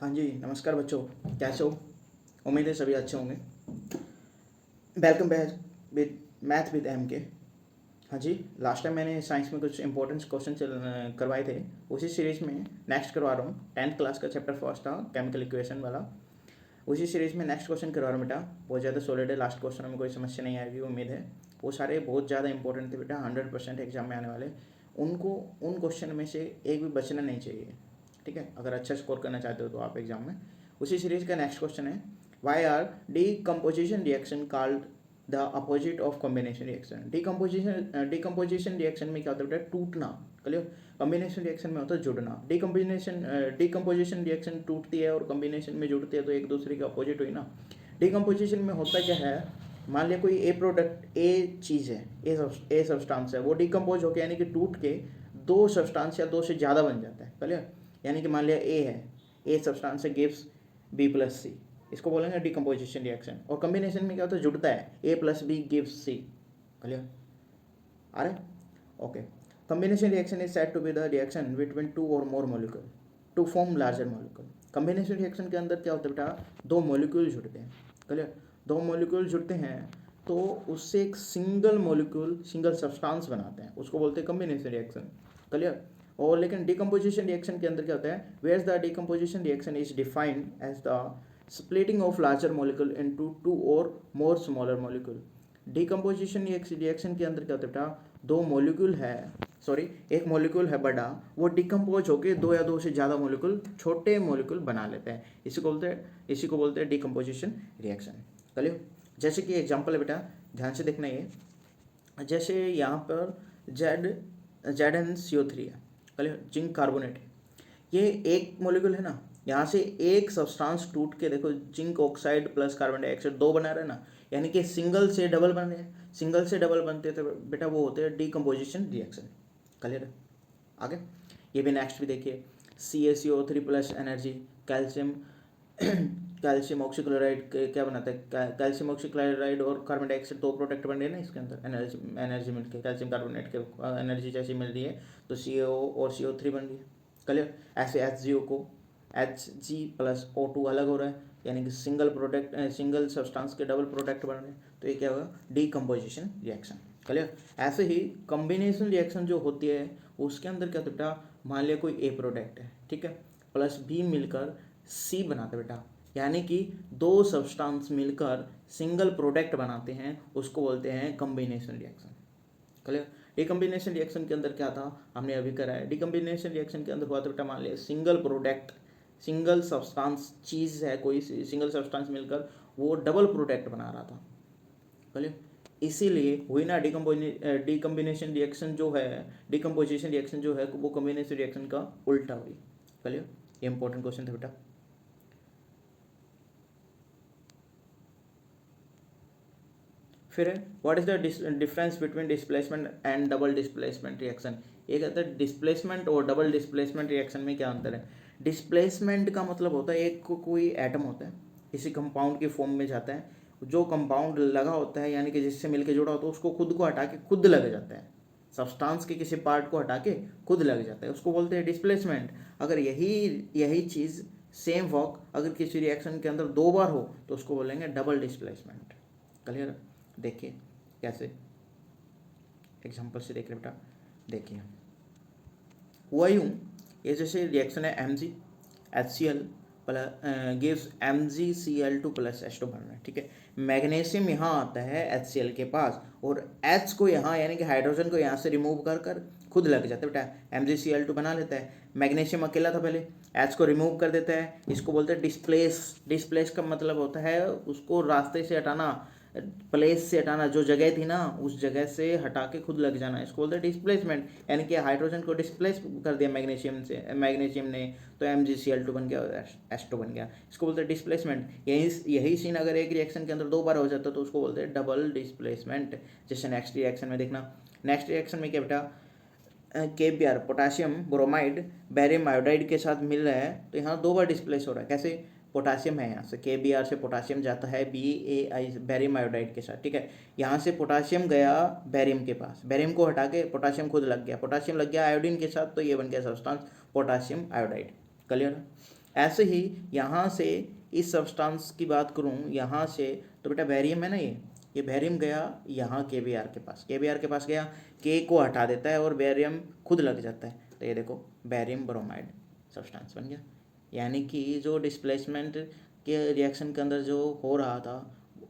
हाँ जी, नमस्कार बच्चों। कैसे हो? उम्मीद है सभी अच्छे होंगे। Welcome back with math with M K. हाँ जी, लास्ट टाइम मैंने साइंस में कुछ इंपॉर्टेंट क्वेश्चन करवाए थे। उसी सीरीज़ में नेक्स्ट करवा रहा हूँ। 10th क्लास का चैप्टर फर्स्ट था, केमिकल इक्वेशन वाला। उसी सीरीज़ में नेक्स्ट क्वेश्चन करवा रहा हूँ बेटा। बहुत ज़्यादा सॉलिड है, लास्ट क्वेश्चन में कोई समस्या नहीं आएगी उम्मीद है। वो सारे बहुत ज़्यादा इंपॉर्टेंट थे बेटा, 100% एग्जाम में आने वाले। उनको उन क्वेश्चन में से एक भी बचना नहीं चाहिए, ठीक है? अगर अच्छा स्कोर करना चाहते हो तो आप एग्जाम में। उसी सीरीज़ का नेक्स्ट क्वेश्चन है, why are decomposition reaction called the opposite of combination reaction. Decomposition reaction में क्या होता है बेटा? टूटना। क्लियर? कॉम्बिनेशन रिएक्शन में होता है जुड़ना। डीकम्पोजिशन रिएक्शन टूटती है और कॉम्बिनेशन में जुड़ती है, तो एक दूसरे के अपोजिट हुई ना। डीकम्पोजिशन में होता क्या है, मान लिया कोई ए प्रोडक्ट, ए चीज़ है, ए सब्सटेंस है, वो डिकम्पोज होकर यानी कि टूट के दो सब्सटेंस या दो से ज़्यादा बन जाता है। क्लियर? यानी कि मान लिया ए है, ए सब्सटेंस है, गिव्स बी प्लस सी, इसको बोलेंगे डिकम्पोजिशन रिएक्शन। और कॉम्बिनेशन में क्या होता है? जुड़ता है, A plus B gives C. Clear? आ रहे? Okay. Combination reaction is said to be the reaction between two और more molecule to form larger molecule. Combination reaction के अंदर क्या होता है बेटा? दो मॉलिक्यूल जुड़ते हैं। क्लियर? दो मॉलिक्यूल जुड़ते हैं तो उससे एक सिंगल मॉलिक्यूल, सिंगल सब्सटेंस बनाते हैं, उसको बोलते हैं कॉम्बिनेशन रिएक्शन। क्लियर? और लेकिन डिकम्पोजिशन रिएक्शन के अंदर क्या होता है? Where the decomposition reaction is defined as the splitting of larger molecule into two or more smaller molecule। Decomposition reaction के अंदर क्या होता है बेटा? दो मॉलिक्यूल है, सॉरी एक मॉलिक्यूल है बड़ा, वो डिकम्पोज होकर दो या दो से ज़्यादा मॉलिक्यूल, छोटे मॉलिक्यूल बना लेते हैं। इसी को बोलते हैं डिकम्पोजिशन रिएक्शन। चलिए, जैसे कि एग्जांपल है बेटा, ध्यान से देखना ये। जैसे यहाँ पर ZnCO3 है, चलिए जिंक कार्बोनेट है, ये एक मॉलिक्यूल है ना। यहाँ से एक सब्सटेंस टूट के देखो, zinc oxide plus carbon dioxide दो बना रहे हैं ना, यानी कि सिंगल से डबल बन रहे हैं। सिंगल से डबल बनते तो बेटा वो होते हैं डिकम्पोजिशन रिएक्शन। क्लियर है? आगे ये भी नेक्स्ट भी देखिए, CaCO3 plus energy, calcium calcium oxychloride क्या बनाता है? कैल्शियम ऑक्सीक्लोराइड और कार्बन डाइऑक्साइड दो प्रोडक्ट बन रहे हैं ना इसके अंदर। एनर्जी मिलकर कैल्शियम कार्बोनेट के एनर्जी जैसी मिल रही है, तो CO और CO3 बन रही है। क्लियर? ऐसे HGO को Hg प्लस O2 अलग हो रहा है, यानी कि सिंगल सब्सटेंस के डबल प्रोडक्ट बन रहे हैं, तो ये क्या होगा? Decomposition reaction. क्लियर? ऐसे ही कॉम्बिनेशन रिएक्शन जो होती है उसके अंदर क्या होता है बेटा? मान लिया कोई ए प्रोडक्ट है, ठीक है, प्लस बी मिलकर सी बनाते बेटा, यानी कि दो सब्सटेंस मिलकर सिंगल प्रोडक्ट बनाते हैं, उसको बोलते हैं कॉम्बिनेशन रिएक्शन। क्लियर? डिकम्बिनेशन रिएक्शन के अंदर क्या था, हमने अभी करा है। डिकम्बिनेशन रिएक्शन के अंदर हुआ था बेटा, मान लिया सिंगल प्रोडक्ट, सिंगल सब्सटेंस चीज़ है कोई, सिंगल सब्सटेंस मिलकर वो डबल प्रोडक्ट बना रहा था। क्लियर? इसीलिए हुई ना डिकम्बिनेशन रिएक्शन जो है, डिकम्पोजिशन रिएक्शन जो है वो कॉम्बिनेशन रिएक्शन का उल्टा हुई। क्लियर? ये इंपॉर्टेंट क्वेश्चन था बेटा। फिर है, what is the difference between displacement and double displacement reaction. ये कहता है डिस्प्लेसमेंट और डबल डिस्प्लेसमेंट रिएक्शन में क्या अंतर है। डिस्प्लेसमेंट का मतलब होता है एक कोई एटम होता है, किसी कंपाउंड की फॉर्म में जाता है, जो कंपाउंड लगा होता है यानी कि जिससे मिलकर जुड़ा होता है, उसको खुद को हटा के खुद लग जाता है, सब्सटेंस के किसी पार्ट को हटा के खुद लग जाता है, उसको बोलते हैं डिस्प्लेसमेंट। अगर यही चीज़ सेम वर्क अगर किसी रिएक्शन के अंदर दो बार हो तो उसको बोलेंगे डबल डिस्प्लेसमेंट। क्लियर? देखिए कैसे, एग्जांपल से देख रहे बेटा। देखिए हुआ यूँ, ये जैसे रिएक्शन है MgHCl gives MgCl2 plus H2 बन रहा है, ठीक है। मैग्नीशियम यहाँ आता है HCl के पास और H को यहाँ यानी कि हाइड्रोजन को यहाँ से रिमूव कर कर खुद लग जाता है बेटा, MgCl2 बना लेता है। मैग्नीशियम अकेला था पहले, H को रिमूव कर देता है, इसको बोलते हैं डिस्प्लेस का मतलब होता है उसको रास्ते से हटाना, प्लेस से हटाना, जो जगह थी ना उस जगह से हटा के खुद लग जाना, इसको बोलते हैं डिस्प्लेसमेंट। यानी कि हाइड्रोजन को डिस्प्लेस कर दिया मैग्नीशियम ने, तो MgCl2 बन गया, H2 बन गया, इसको बोलते हैं डिस्प्लेसमेंट। यही सीन अगर एक रिएक्शन के अंदर दो बार हो जाता तो उसको बोलते हैं डबल डिस्प्लेसमेंट। जैसे नेक्स्ट रिएक्शन में देखना, नेक्स्ट रिएक्शन में क्या बेटा, KBr potassium bromide barium iodide के साथ मिल रहा है, तो यहाँ दो बार डिस्प्लेस हो रहा है। कैसे? पोटासियम है, यहाँ से KBr से पोटासियम जाता है BaI बैरियम आयोडाइड के साथ, ठीक है। यहाँ से पोटासियम गया बैरियम के पास, बैरियम को हटा के पोटासियम खुद लग गया, पोटासियम लग गया आयोडीन के साथ, तो ये बन गया सब्सटेंस पोटासियम आयोडाइड। क्लियर? ऐसे ही यहाँ से इस सब्सटेंस की बात करूँ यहाँ से, तो बेटा बैरियम है ना, ये बैरियम गया यहाँ के बी आर के पास, के बी आर के पास गया, के को हटा देता है और बैरियम खुद लग जाता है, तो ये देखो बैरियम ब्रोमाइड सब्सटेंस बन गया। यानी कि जो डिस्प्लेसमेंट के रिएक्शन के अंदर जो हो रहा था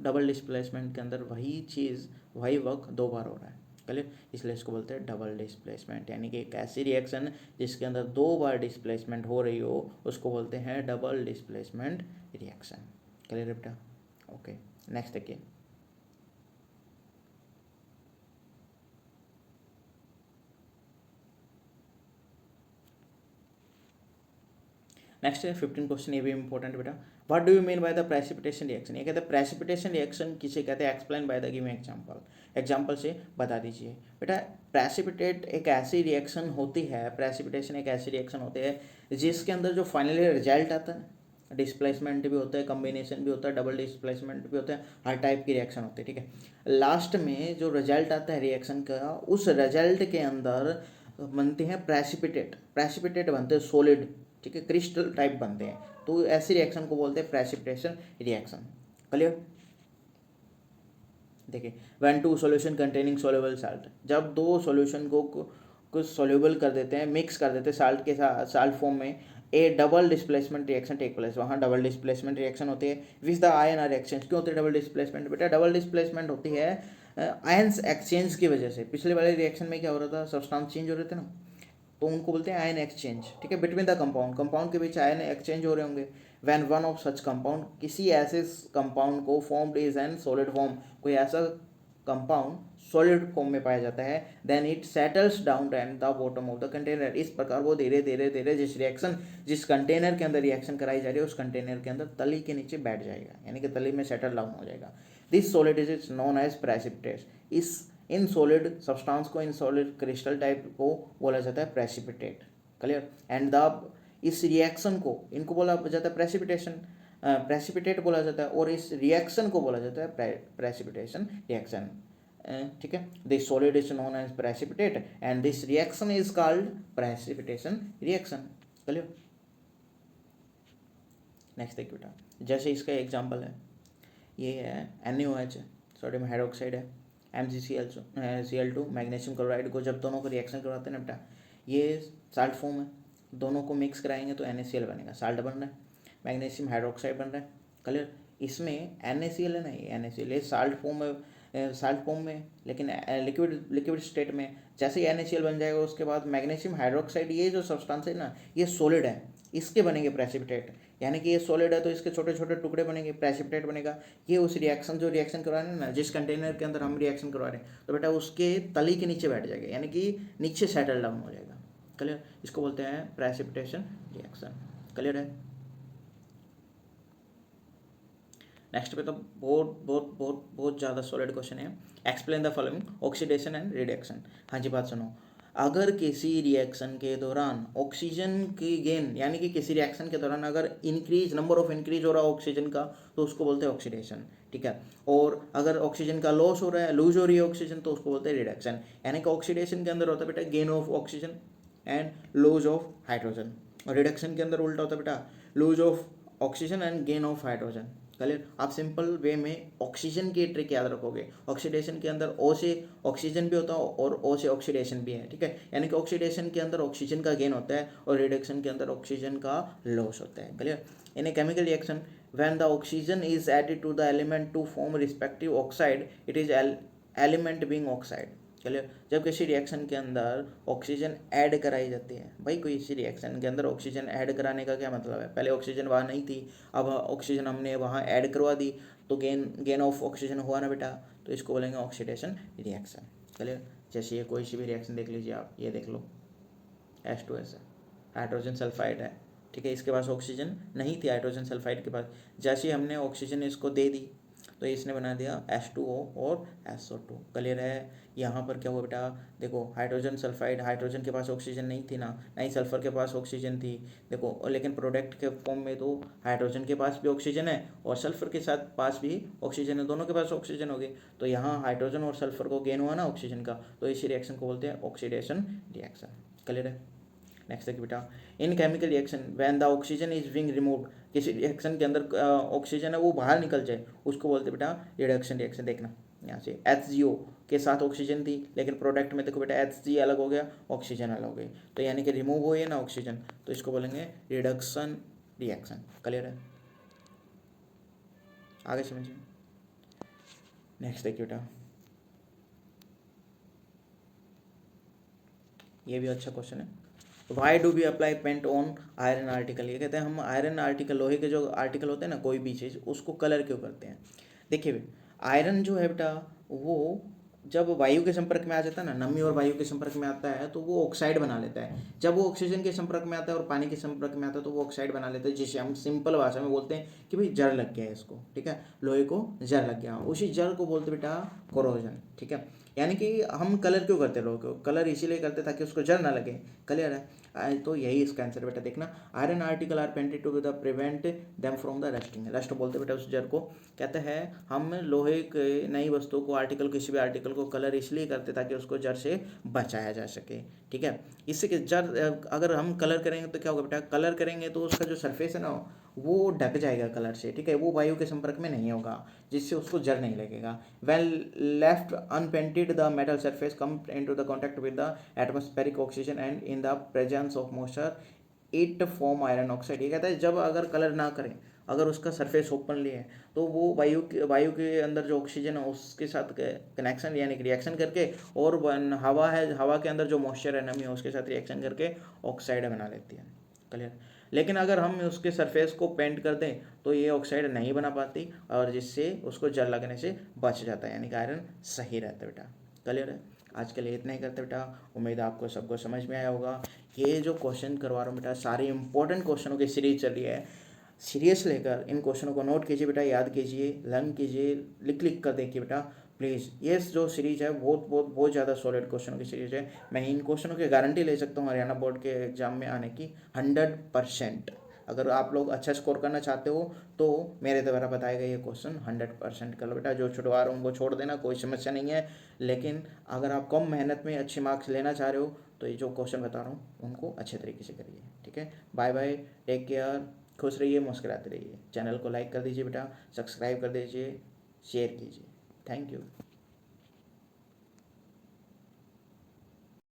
डबल डिस्प्लेसमेंट के अंदर, वही चीज़ वही वर्क दो बार हो रहा है, क्लियर। इसलिए इसको बोलते हैं डबल डिस्प्लेसमेंट, यानी कि एक ऐसी रिएक्शन जिसके अंदर दो बार डिस्प्लेसमेंट हो रही हो उसको बोलते हैं डबल डिस्प्लेसमेंट रिएक्शन, क्लियर बेटा। ओके, नेक्स्ट देखिए। नेक्स्ट है 15 क्वेश्चन, ये भी इंपॉर्टेंट बेटा। What do you mean by the precipitation reaction? ये कहते हैं प्रेसिपिटेशन रिएक्शन किसे कहते हैं, explain by the given example, example से बता दीजिए बेटा। प्रेसिपिटेट एक ऐसी रिएक्शन होती है, प्रेसिपिटेशन एक ऐसी रिएक्शन होती है जिसके अंदर जो फाइनली रिजल्ट आता है, डिस्प्लेसमेंट भी होता है, कम्बिनेशन भी होता है, डबल डिस्प्लेसमेंट भी होता है, हर टाइप की रिएक्शन होती है, ठीक है। लास्ट में जो रिजल्ट आता है रिएक्शन का, उस रिजल्ट के अंदर बनते हैं प्रेसिपिटेट, प्रेसिपिटेट बनते हैं सॉलिड, ठीक है, क्रिस्टल टाइप बनते हैं, तो ऐसी रिएक्शन को बोलते हैं प्रेसिपिटेशन रिएक्शन, क्लियर। देखिए, when two solution containing soluble salt, जब दो सॉल्यूशन को सॉल्युबल कर देते हैं, मिक्स कर देते हैं साल्ट के साथ, साल्ट फॉर्म में, a double displacement reaction take place, वहाँ डबल डिस्प्लेसमेंट रिएक्शन होती है which the ion are exchange. क्यों होती है डबल डिस्प्लेसमेंट बेटा? डबल डिस्प्लेसमेंट होती है आयन्स एक्सचेंज की वजह से। पिछले वाले रिएक्शन में क्या हो रहा था, सब्सटेंस चेंज हो रहे थे ना, तो उनको बोलते हैं आयन एक्सचेंज, ठीक है, बिटवीन द कंपाउंड, कंपाउंड के बीच आयन एक्सचेंज हो रहे होंगे। When one of such compound, किसी ऐसे कंपाउंड को formed is an solid form, कोई ऐसा कंपाउंड सॉलिड फॉर्म में पाया जाता है, then it settles down at the bottom of the container. इस प्रकार वो धीरे धीरे धीरे जिस कंटेनर के अंदर रिएक्शन कराई जा रही है उस कंटेनर के अंदर तली के नीचे बैठ जाएगा, यानी कि तली में सेटल डाउन हो जाएगा। This solid is known as precipitate. इस इन सॉलिड सब्सटेंस को, इन सॉलिड क्रिस्टल टाइप को बोला जाता है प्रेसिपिटेट, क्लियर। एंड द इस रिएक्शन को, इनको बोला जाता है प्रेसिपिटेशन, प्रेसिपिटेट बोला जाता है, और इस रिएक्शन को बोला जाता है प्रेसिपिटेशन रिएक्शन, ठीक है। This solid is known as precipitate and this reaction is called precipitation reaction, clear. Next देखिए बेटा, जैसे इसका एग्जांपल है, ये है NaOH, सोडियम हाइड्रोक्साइड है, MgCl2 मैग्नीशियम क्लोराइड को जब दोनों को रिएक्शन करवाते हैं ना बेटा, ये साल्ट फॉर्म है, दोनों को मिक्स कराएंगे तो NaCl बनेगा, साल्ट बन रहा है, मैग्नीशियम हाइड्रोक्साइड बन रहा है, क्लियर। इसमें NaCl है ना, ये NaCl ये साल्ट फॉर्म में, लेकिन लिक्विड स्टेट में जैसे ही NaCl बन जाएगा उसके बाद मैग्नीशियम हाइड्रोक्साइड, ये जो सब्सटेंस है ना ये सॉलिड है, इसके बनेंगे प्रेसिपिटेट, यानी कि ये सॉलिड है तो इसके छोटे छोटे टुकड़े बनेंगे, प्रेसिपिटेट बनेगा। ये उस रिएक्शन जो रिएक्शन करवा रहे हैं ना, जिस कंटेनर के अंदर हम रिएक्शन करवा रहे हैं, तो बेटा उसके तली के नीचे बैठ जाएगा, यानी कि नीचे सेटल डाउन हो जाएगा, क्लियर। इसको बोलते हैं प्रेसिपिटेशन रिएक्शन, क्लियर है। नेक्स्ट पे तो बहुत बहुत बहुत बहुत ज़्यादा सॉलिड क्वेश्चन है। Explain the following oxidation and reduction. हाँ जी, बात सुनो। अगर किसी रिएक्शन के दौरान ऑक्सीजन की गेन, यानी कि किसी रिएक्शन के दौरान अगर नंबर ऑफ इंक्रीज हो रहा है ऑक्सीजन का, तो उसको बोलते हैं ऑक्सीडेशन, ठीक है। और अगर ऑक्सीजन का लॉस हो रहा है, लूज हो रही है ऑक्सीजन, तो उसको बोलते हैं रिडक्शन। यानी कि ऑक्सीडेशन के अंदर होता है बेटा gain of oxygen and lose of hydrogen, और रिडक्शन के अंदर उल्टा होता है बेटा lose of oxygen and gain of hydrogen, clear. आप सिंपल वे में ऑक्सीजन की ट्रिक याद रखोगे, ऑक्सीडेशन के अंदर O से ऑक्सीजन भी होता है और O से ऑक्सीडेशन भी है, ठीक है। यानी कि ऑक्सीडेशन के अंदर ऑक्सीजन का गेन होता है और रिडक्शन के अंदर ऑक्सीजन का लॉस होता है, clear. In a chemical reaction when the oxygen is added to the element to form respective oxide, it is element being oxide, clear. जब किसी रिएक्शन के अंदर ऑक्सीजन ऐड कराई जाती है, भाई कोई इसी रिएक्शन के अंदर ऑक्सीजन ऐड कराने का क्या मतलब है, पहले ऑक्सीजन वहाँ नहीं थी, अब ऑक्सीजन हमने वहाँ ऐड करवा दी, तो गेन ऑफ ऑक्सीजन हुआ ना बेटा, तो इसको बोलेंगे ऑक्सीडेशन रिएक्शन, क्लियर। जैसे ये कोई सी भी रिएक्शन देख लीजिए आप, ये देख लो H2S है, हाइड्रोजन सल्फाइड है, ठीक है, इसके पास ऑक्सीजन नहीं थी हाइड्रोजन सल्फाइड के पास, जैसे ही हमने ऑक्सीजन इसको दे दी तो इसने बना दिया H2O और SO2, क्लियर है। यहाँ पर क्या हुआ बेटा, देखो हाइड्रोजन सल्फाइड, हाइड्रोजन के पास ऑक्सीजन नहीं थी ना, नहीं सल्फर के पास ऑक्सीजन थी, देखो, और लेकिन प्रोडक्ट के फॉर्म में तो हाइड्रोजन के पास भी ऑक्सीजन है और सल्फर के साथ पास भी ऑक्सीजन है, दोनों के पास ऑक्सीजन हो गई, तो यहाँ हाइड्रोजन और सल्फर को गेन हुआ ना ऑक्सीजन का, तो इस रिएक्शन को बोलते हैं ऑक्सीडेशन रिएक्शन, क्लियर है। नेक्स्ट देखिए बेटा, इन chemical reaction when the oxygen is being removed, किसी रिएक्शन के अंदर ऑक्सीजन है वो बाहर निकल जाए उसको बोलते बेटा रिडक्शन रिएक्शन। देखना यहाँ से HCO के साथ ऑक्सीजन थी, लेकिन प्रोडक्ट में देखो बेटा HC अलग हो गया, ऑक्सीजन अलग हो गई, तो यानी कि रिमूव हुई है ना ऑक्सीजन, तो इसको बोलेंगे रिडक्शन रिएक्शन। क्लियर है, आगे समझिए। नेक्स्ट देखिए बेटा, ये भी अच्छा क्वेश्चन है। Why do we apply paint on iron article, ये कहते हैं हम आयरन आर्टिकल, लोहे के जो आर्टिकल होते हैं ना कोई भी चीज़, उसको कलर क्यों करते हैं। देखिए आयरन जो है बेटा वो जब वायु के संपर्क में आ जाता है ना, नमी और वायु के संपर्क में आता है तो वो ऑक्साइड बना लेता है। जब वो ऑक्सीजन के संपर्क में आता है और पानी के संपर्क में आता है तो वो ऑक्साइड बना लेता है, जिसे हम सिंपल भाषा में बोलते हैं कि भाई जर लग गया है इसको, ठीक है, लोहे को जर लग गया, उसी जर को बोलते बेटा कोरोजन, ठीक है। यानी कि हम कलर क्यों करते हैं, लोहे को कलर इसीलिए करते ताकि उसको जर ना लगे। क्लियर है, तो यही इसका आंसर बेटा। देखना iron article are painted to the prevent them from the rusting, rust बोलते बेटा उस जर को। कहते हैं हम लोहे के नई वस्तु को, आर्टिकल, किसी भी आर्टिकल को कलर इसलिए करते ताकि उसको जर से बचाया जा सके, ठीक है। इससे कि जर अगर हम कलर करेंगे तो क्या होगा बेटा, कलर करेंगे तो उसका जो सरफेस है ना वो ढक जाएगा कलर से, ठीक है, वो वायु के संपर्क में नहीं होगा, जिससे उसको जर नहीं लगेगा। When left unpainted the metal surface come into the contact with the atmospheric oxygen and in the presence of moisture it form iron oxide. ये कहता है जब अगर कलर ना करें, अगर उसका सरफेस ओपनली है तो वो वायु के अंदर जो ऑक्सीजन है उसके साथ कनेक्शन यानी कि रिएक्शन करके, और हवा है, हवा के अंदर जो मॉइस्चर है, नमी है, उसके साथ रिएक्शन करके ऑक्साइड बना लेती है। क्लियर। लेकिन अगर हम उसके सरफेस को पेंट कर दें तो ये ऑक्साइड नहीं बना पाती, और जिससे उसको जल लगने से बच जाता है, यानी कि आयरन सही रहता है बेटा। क्लियर है, आज के लिए इतना ही करते बेटा। उम्मीद आपको सबको समझ में आया होगा। ये जो क्वेश्चन करवा रहा हूँ बेटा, सारे इंपॉर्टेंट क्वेश्चनों की सीरीज चल रही है, सीरियस लेकर इन क्वेश्चनों को नोट कीजिए बेटा, याद कीजिए, लर्न कीजिए, लिख लिख कर देखिए बेटा प्लीज़। ये जो सीरीज़ है बहुत ज़्यादा सॉलिड क्वेश्चनों की सीरीज़ है। मैं इन क्वेश्चनों की गारंटी ले सकता हूँ हरियाणा बोर्ड के एग्जाम में आने की 100%। अगर आप लोग अच्छा स्कोर करना चाहते हो तो मेरे द्वारा बताए गए ये क्वेश्चन 100% कर लो बेटा। जो छुड़वा रहा हूँ उनको छोड़ देना, कोई समस्या नहीं है। लेकिन अगर आप कम मेहनत में अच्छे मार्क्स लेना चाह रहे हो तो ये जो क्वेश्चन बता रहा हूँ उनको अच्छे तरीके से करिए, ठीक है। बाय बाय, टेक केयर, खुश रहिए, मुस्कुराते रहिए। चैनल को लाइक कर दीजिए बेटा, सब्सक्राइब कर दीजिए, शेयर कीजिए। Thank you.